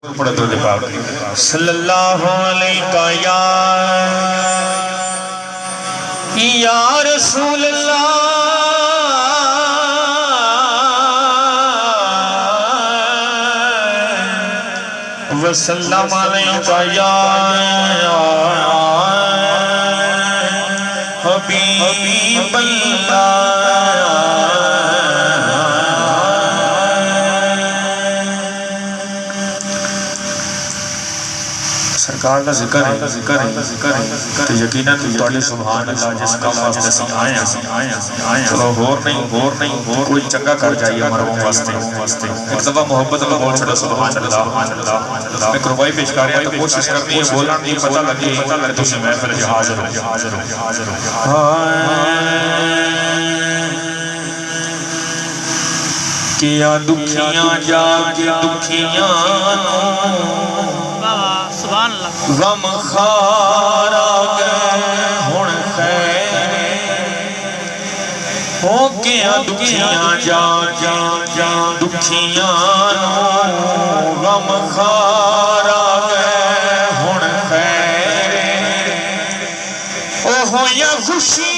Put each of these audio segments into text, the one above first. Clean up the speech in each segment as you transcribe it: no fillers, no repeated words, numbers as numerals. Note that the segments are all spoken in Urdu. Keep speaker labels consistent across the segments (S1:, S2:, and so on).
S1: صلی اللہ علیہ یا رسول اللہ وسلم علیہ یا حبیب اللہ سرکار کا ذکر ہے تو یقیناً توڑی سبحان اللہ جس کا واسطے سے آئے ہیں چلو ہور نہیں کوئی چنگا کر جائیے مرموں واسطے ایک دفعہ محبت اللہ بول چھڑا سبحان اللہ میں قربائی پیش کر رہا ہے تو کوشش کرنی ہے بولنا نہیں پتہ لگی کہ تجھے محفل جی حاضر ہو کیا دکھیاں جا کے دکھیاں غم خار آگئے ہون خیر ہو کیا دکھیاں جا دکھیاں غم خار آگئے ہون خیر اوہ یا خوشی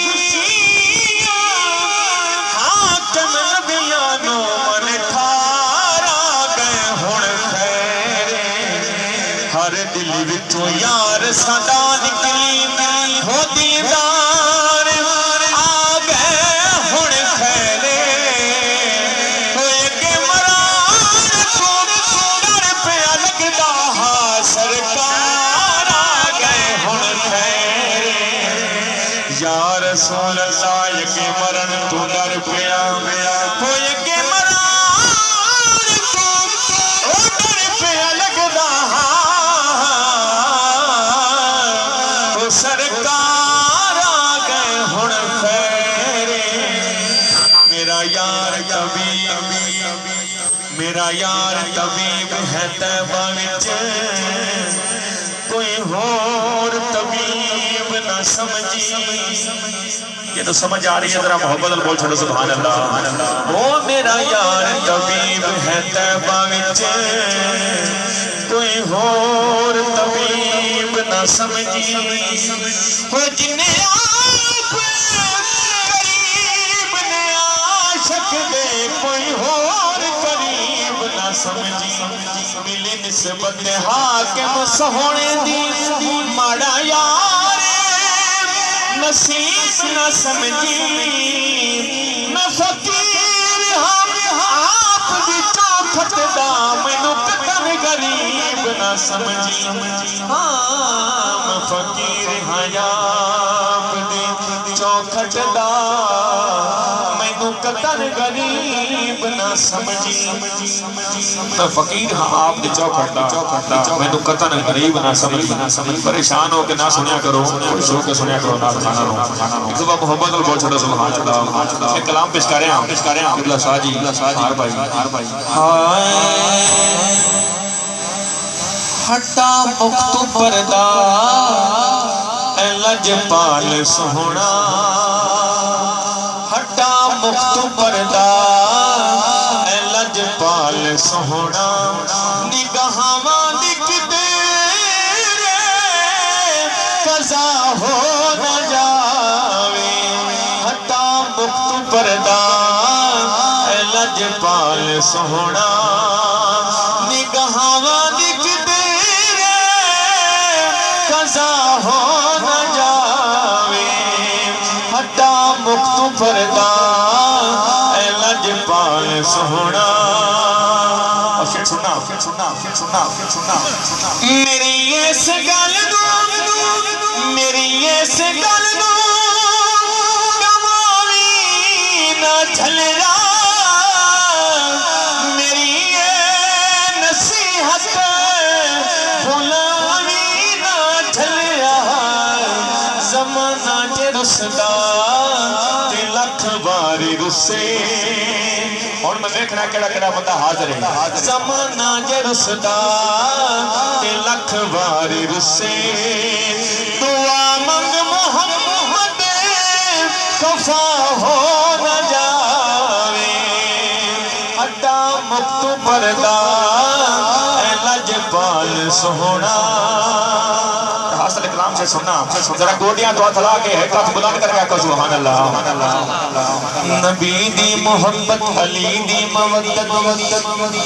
S1: حاکم نبیانو من ٹھار آگئے ہون خیر ہر دل وچوں یار صدا نکلی ہو دیدار آگئے ہن خیرے ہوئے کہ مرار کو ڈر پیا لگدا ہا سرکار آگئے ہن خیرے یا رسول اللہ یکے مرن تو ڈر پیا ہوئے کہ مرار کو ڈر پیا لگدا ہا سرکار آگئے ہن خیرے میرا یار طبیب ہے طیبہ وچ کوئی اور طبیب نہ سمجھی یہ تو سمجھ آ رہی ہے ذرا محبت بول چھوڑو سبحان اللہ وہ میرا یار طبیب ہے طیبہ وچ کوئی اور طبیب نہ سمجھی وہ جنہیں آپ قریب نے عاشق دے کوئی اور قریب نہ سمجھی ملی نسبت حاکم سہونے دی ماڑا یار نصیب نہ سمجھی نہ فقیر ہم آپ بھی چوکھٹ دا مینوں قطن غریب نہ سمجھی ہاں فقیر ہاں آپ دی چوکھٹ دا مینوں قطن غریب نہ سمجھی میں فقیر ہاں آپ دی چوکھٹ دا مینوں قطن غریب نہ سمجھی پریشان ہو کے نہ سنیا کرو خوش ہو کے سنیا کرو نہ بتانا رہو ایک دفعہ محبت اور بول چھوڑا سبحان اللہ ایک کلام پیش کریں قبلہ شاہ جی ہار بھائی ہٹا مختو پردہ اے لجپال سونا ہٹا مختو پردہ اے لجپال سونا نگاہاں لکھتے قضا ہو نہ جاوے ہٹا مختو پردہ اے لجپال سونا نگاہاں قضا ہو نہ جاوے ہٹا مختو پردہ اے لجپال سونا میری اس گل گواوی نہ جھلرا میری نصیحت بھلاوی نہ جھلرا زمانہ جے رسدا تے لکھ باری رسے اور میں دیکھنا کیڑا بندہ حاضر ہے زمانہ جے رسدا تے لکھ باری رسے دعا منگ محمد کفا ہو نہ جاوے ہٹا مختو پردہ اے لجپال اقبال سونا حاصل کلام سے سننا ذرا گوڑیاں تو اتھلا کے ہے کچھ بلند کر کے سبحان اللہ نبی دی محبت علی دی مودت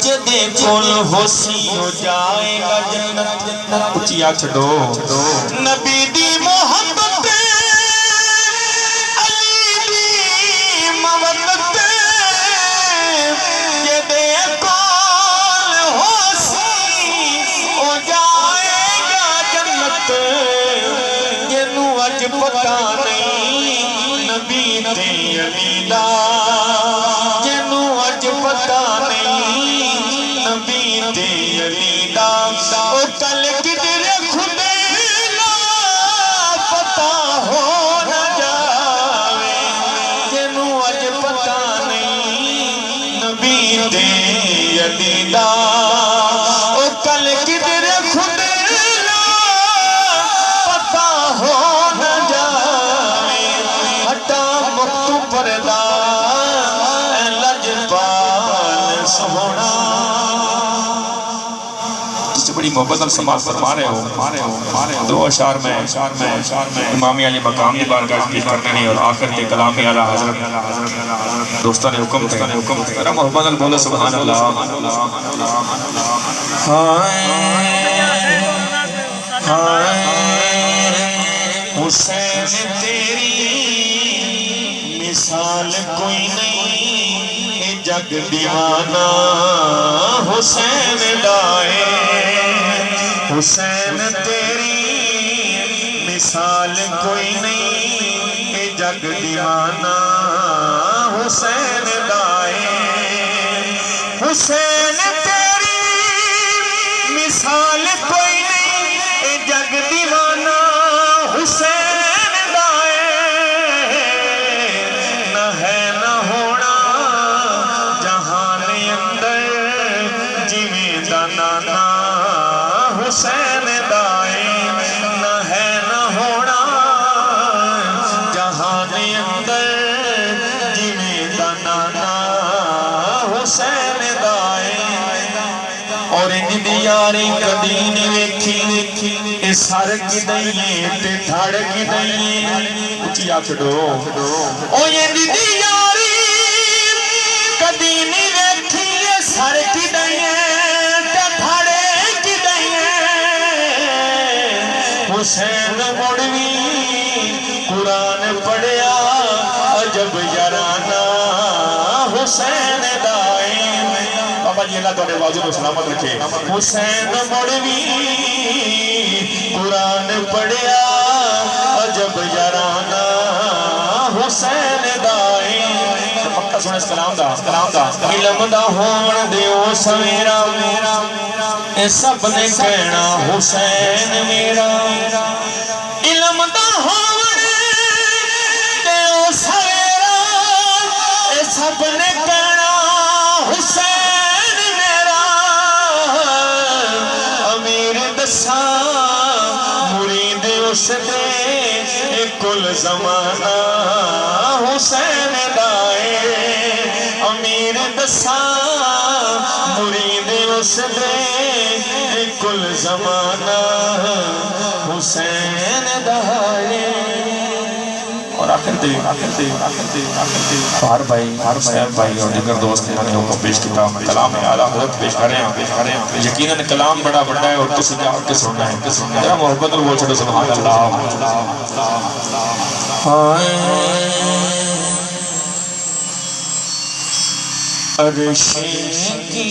S1: جدے کول ہوسی ہو جائے گا جنت اچھی آگ چھڑو نبی دی محبت علی دی مودت جدے کول ہوسی ہو جائے گا جنت جنو اج پتا نہیں نبی تے علی دا جنو اج پتا نہیں نبی تے علی دا او کل کدھر خدے لا پتا ہو نہ جاوے جنو اج پتا نہیں نبی تے علی دا او کل کدھر خدے لا پتا ہو نہ جاوے ہٹا مکتو پردہ لجپال سونا جس سے بڑی محبت ہم سماعت فرما رہے ہو دو اشعار میں امام علی مقام کی بارگاہ پیش کرنے نہیں اور آخر کے کلام اعلی حضرت دوستان حکم تھے میرا محبت بولے سبحان اللہ حسین تیری مثال کوئی نہیں جگ دیوانہ حسین دائے حسین تیری مثال کوئی نہیں جگ دیوانہ حسین دائے حسین تیری مثال کوئی نہیں جگ دیوانہ حسین دائے نہ ہے نہ ہونا جہان اندر جویں دا نانا حسین دائے نہ ہے نہ ہونا جہان اندر جویں دا نانا حسین دائے اور انج دی یاری کدی نہیں ویکھی سر کی دئیے تے دھڑ کی دئیے اچھی آپ چھڑو او یہ دی یاری کدی نہیں ویکھی سر کی دئیے تے دھڑ کی دئیے حسین مڑوی قرآن پڑھیا عجب یارانہ حسین دائے بابا جی اللہ توڑے واضح و سلامت رکھے حسین مڑوی قرآن پڑھیا عجب یارانہ حسین دائے پکا سنے اس کلام دا علم دا ہون دیو سویرا اے سب نے کہنا حسین میرا علم دا ہون دیو سویرا اے سب نے کہنا حسین میرا امیر دسا مرید اس دے کل زمانہ حسین دائے امیر دسا مرید اس دے کل زمانہ حسین دائے اور آخر دے فہر بھائی سیب بھائی اور دیگر دوست نے حکم پیش کیا کلام اعلی حضرت پیش کریں یقیناً کلام بڑا بڑا ہے اور تو سجا کے سننا ہے ذرا محبت اور بول چھڑو سبحان اللہ عرش کی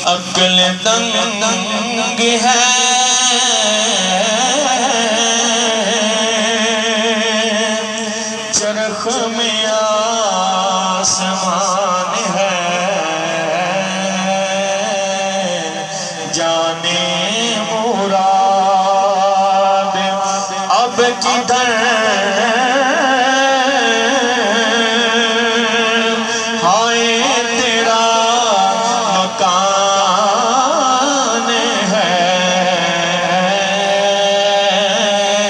S1: عقل دنگ ہے چرخ میں آسمان